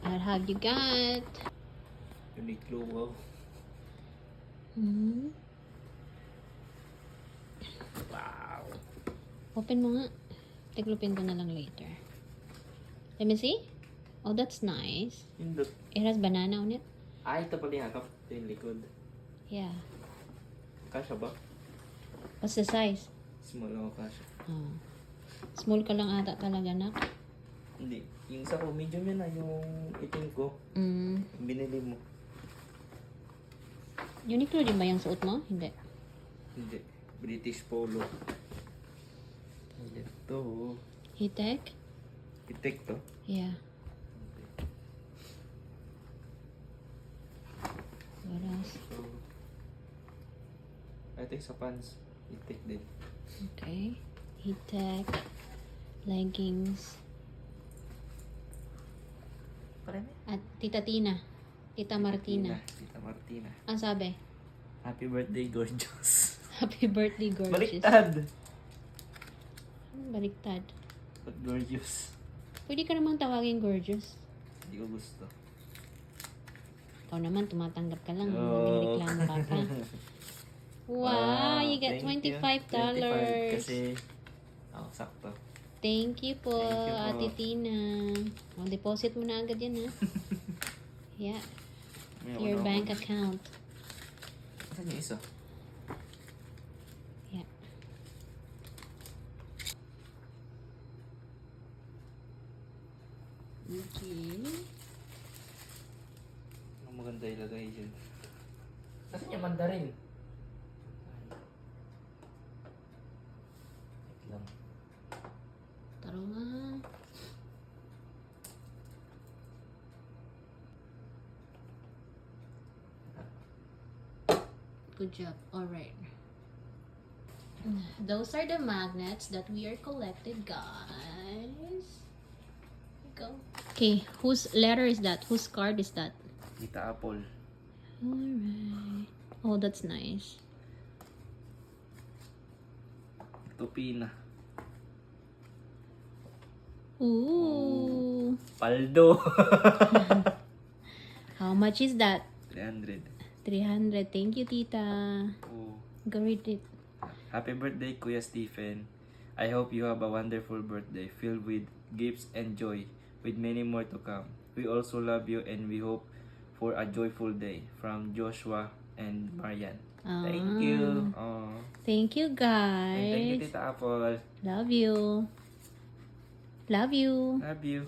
What have you got? Uniqlo, wow. Hmm. Wow. Open mo nga. Tiglupin ko na lang later. Let me see. Oh, that's nice. Indot. It has banana on it. Ah, ito pala yung hakap. Ito yung likod. Yeah. Kasha ba? What's the size? Small ako kasha. Oh. Small ka lang ata talaga, nak. Hindi. Yung isa ko, medium yun na. Yung itim ko. Mm. Binili mo. Uniqlo din ba yung suot mo? Hindi. Hindi. British Polo. Ito. Hitek? Itik to. Yeah. What else? So, I think sa pants. Itik din. Okay. Hitek. Leggings. Parang At Tita Tina. Tita Martina. Tita Martina. Ang sabi? Happy birthday, gorgeous. Happy birthday, gorgeous. Baliktad. Baliktad. But gorgeous. Pwede ka namang tawagin gorgeous. Hindi ko gusto. Ikaw naman, tumatanggap ka lang. Oh. Reklamo ka pa. Wow, you get thank you. $25. $25 kasi, sakto. Thank you po, Thank you po. Ate Tina. O, deposit mo na agad yan, ha? Yeah, May your una bank ako. account. Saan yung isa? Yeah. Okay. Ang maganda ilagay dyan. Saan yung mandarin? Wait lang. Taro nga. Good job. Alright. Those are the magnets that we are collected, guys. Go. Okay, whose letter is that? Whose card is that? Tita Apple. Alright. Oh, that's nice. Tupina. Ooh. Paldo. How much is that? 300. 300. Thank you, tita. Oh. Go read it. Happy birthday, Kuya Stephen. I hope you have a wonderful birthday filled with gifts and joy, with many more to come. We also love you and we hope for a joyful day. From Joshua and Marian. Thank you. Oh. Thank you, And thank you, guys. Tita Apple. Love you. Love you. Love you.